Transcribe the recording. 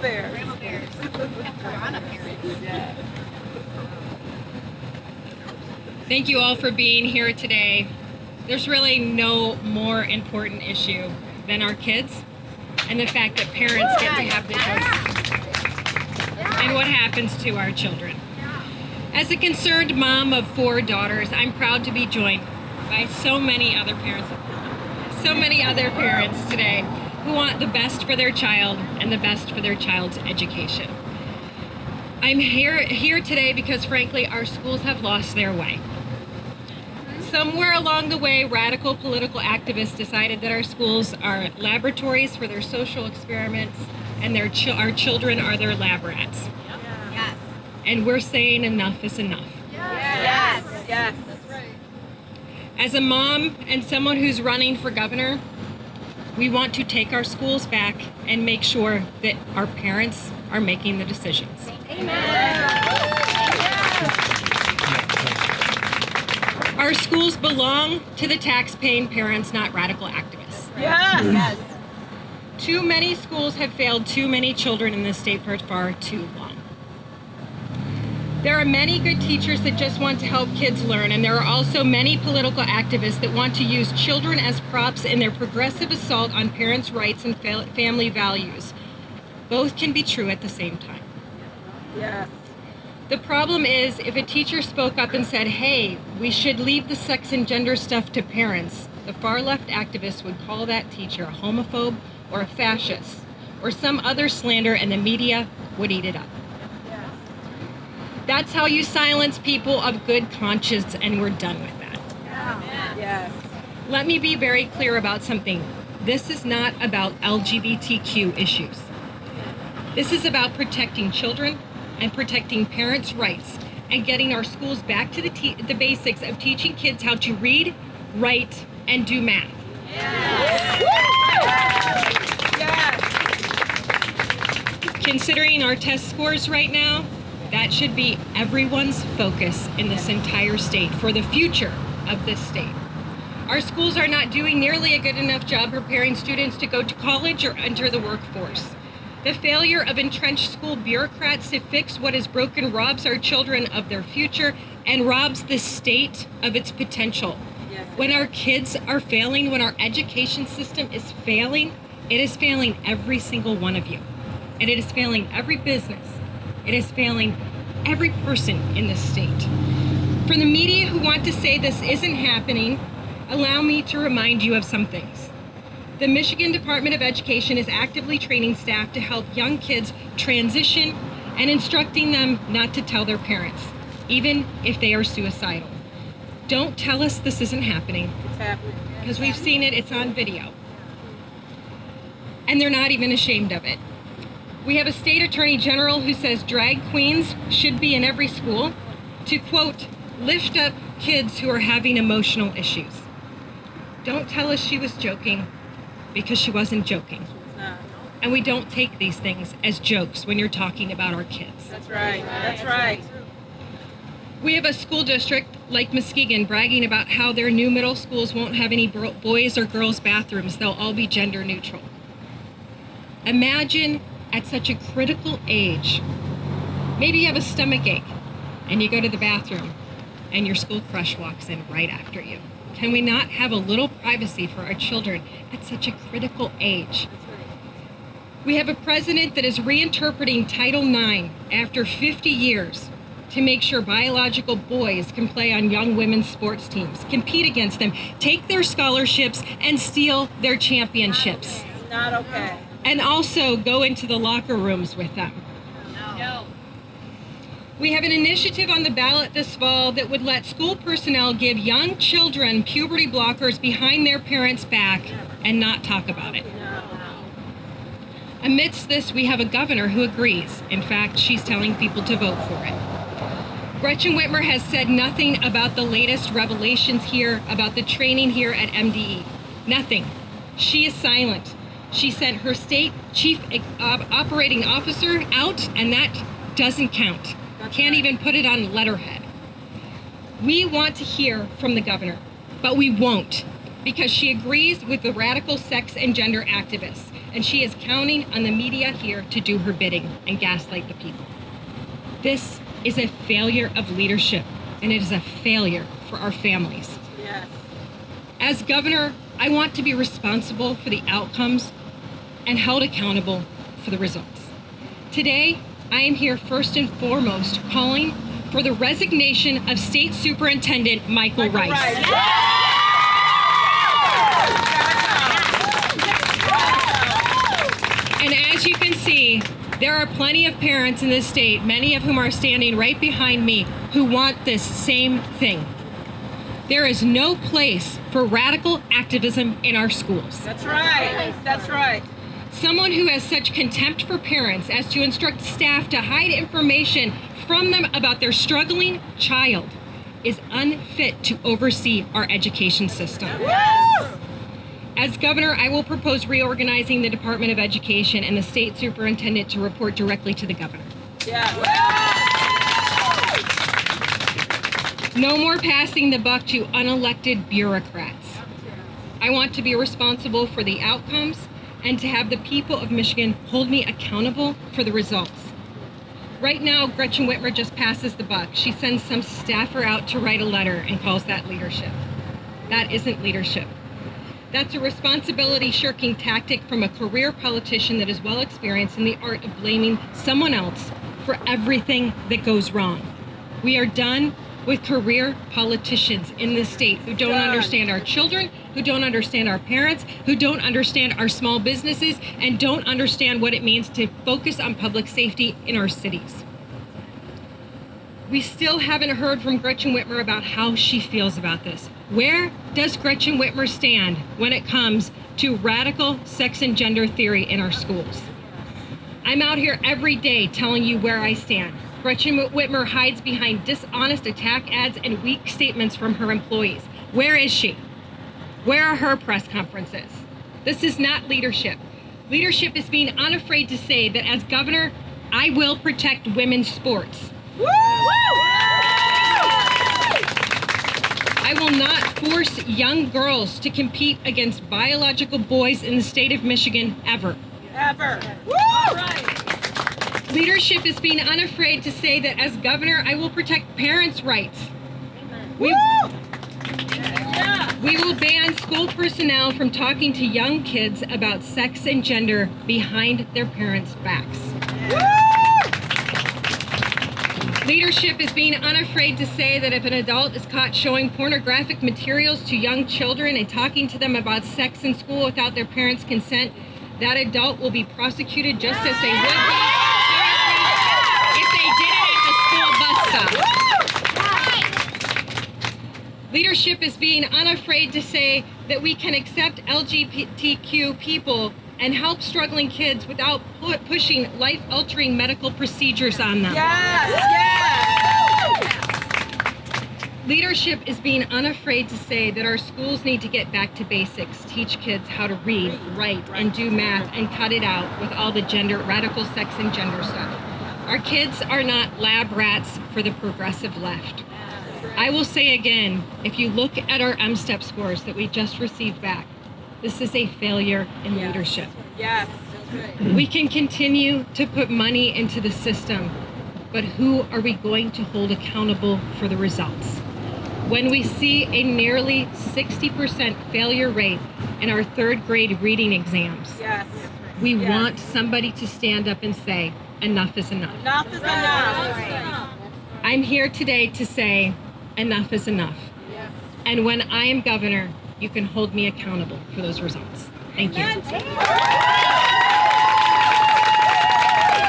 Grandma Bears. Grandma Bears. Piranha Parents. Thank you all for being here today. There's really no more important issue than our kids and the fact that parents get to have the choice and what happens to our children. As a concerned mom of 4 daughters, I'm proud to be joined by so many other parents today who want the best for their child and the best for their child's education. I'm here today because frankly our schools have lost their way. Somewhere along the way, radical political activists decided that our schools are laboratories for their social experiments and our children are their lab rats. Yes. And we're saying enough is enough. Yes. Yes. That's right. As a mom and someone who's running for governor, we want to take our schools back and make sure that our parents are making the decisions. Our schools belong to the tax-paying parents, not radical activists. Yes. Too many schools have failed too many children in this state for far too long. There are many good teachers that just want to help kids learn, and there are also many political activists that want to use children as props in their progressive assault on parents' rights and family values. Both can be true at the same time. Yes. The problem is, if a teacher spoke up and said, hey, we should leave the sex and gender stuff to parents, the far-left activists would call that teacher a homophobe or a fascist or some other slander, and the media would eat it up. That's how you silence people of good conscience, and we're done with that. Yes. Let me be very clear about something. This is not about LGBTQ issues. This is about protecting children and protecting parents' rights and getting our schools back to the basics of teaching kids how to read, write, and do math. Yes. Considering our test scores right now, that should be everyone's focus in this entire state for the future of this state. Our schools are not doing nearly a good enough job preparing students to go to college or enter the workforce. The failure of entrenched school bureaucrats to fix what is broken robs our children of their future and robs the state of its potential. Yes. When our kids are failing, when our education system is failing, it is failing every single one of you. And it is failing every business. It is failing every person in this state. For the media who want to say this isn't happening, allow me to remind you of some things. The Michigan Department of Education is actively training staff to help young kids transition and instructing them not to tell their parents, even if they are suicidal. Don't tell us this isn't happening. It's happening. Because we've seen it, it's on video. And they're not even ashamed of it. We have a state attorney general who says drag queens should be in every school to, quote, lift up kids who are having emotional issues. Don't tell us she was joking, because she wasn't joking. And we don't take these things as jokes when you're talking about our kids. That's right. That's right. We have a school district like Muskegon bragging about how their new middle schools won't have any boys or girls bathrooms. They'll all be gender neutral. Imagine at such a critical age, maybe you have a stomach ache and you go to the bathroom and your school crush walks in right after you. Can we not have a little privacy for our children at such a critical age? We have a president that is reinterpreting Title IX after 50 years to make sure biological boys can play on young women's sports teams, compete against them, take their scholarships, and steal their championships. Not okay. And also go into the locker rooms with them. No. We have an initiative on the ballot this fall that would let school personnel give young children puberty blockers behind their parents' back and not talk about it. Amidst this, we have a governor who agrees. In fact, she's telling people to vote for it. Gretchen Whitmer has said nothing about the latest revelations here, about the training here at MDE. Nothing. She is silent. She sent her state chief operating officer out, and that doesn't count. Can't even put it on letterhead. We want to hear from the governor, but we won't because she agrees with the radical sex and gender activists, and she is counting on the media here to do her bidding and gaslight the people. This is a failure of leadership, and it is a failure for our families. Yes. As governor, I want to be responsible for the outcomes and held accountable for the results. Today, I am here first and foremost calling for the resignation of State Superintendent Michael Rice. And as you can see, there are plenty of parents in this state, many of whom are standing right behind me, who want this same thing. There is no place for radical activism in our schools. That's right. That's right. Someone who has such contempt for parents as to instruct staff to hide information from them about their struggling child is unfit to oversee our education system. As governor, I will propose reorganizing the Department of Education and the state superintendent to report directly to the governor. Yes. No more passing the buck to unelected bureaucrats. I want to be responsible for the outcomes and to have the people of Michigan hold me accountable for the results. Right now, Gretchen Whitmer just passes the buck. She sends some staffer out to write a letter and calls that leadership. That isn't leadership. That's a responsibility shirking tactic from a career politician that is well experienced in the art of blaming someone else for everything that goes wrong. We are done with career politicians in this state who don't understand our children, who don't understand our parents, who don't understand our small businesses, and don't understand what it means to focus on public safety in our cities. We still haven't heard from Gretchen Whitmer about how she feels about this. Where does Gretchen Whitmer stand when it comes to radical sex and gender theory in our schools? I'm out here every day telling you where I stand. Gretchen Whitmer hides behind dishonest attack ads and weak statements from her employees. Where is she? Where are her press conferences? This is not leadership. Leadership is being unafraid to say that as governor, I will protect women's sports. I will not force young girls to compete against biological boys in the state of Michigan ever. Ever. All right. Leadership is being unafraid to say that as governor, I will protect parents' rights. We will ban school personnel from talking to young kids about sex and gender behind their parents' backs. Leadership is being unafraid to say that if an adult is caught showing pornographic materials to young children and talking to them about sex in school without their parents' consent, that adult will be prosecuted just as they would be if they did it at the school bus stop. Leadership is being unafraid to say that we can accept LGBTQ people and help struggling kids without pushing life-altering medical procedures on them. Yes. Leadership is being unafraid to say that our schools need to get back to basics, teach kids how to read, write, and do math, and cut it out with all the radical sex and gender stuff. Our kids are not lab rats for the progressive left. I will say again, if you look at our M-STEP scores that we just received back, this is a failure in leadership. Yes. We can continue to put money into the system, but who are we going to hold accountable for the results? When we see a nearly 60% failure rate in our third grade reading exams, we want somebody to stand up and say, enough is enough. Enough is enough. I'm here today to say, enough is enough. And when I am governor, you can hold me accountable for those results. Thank you.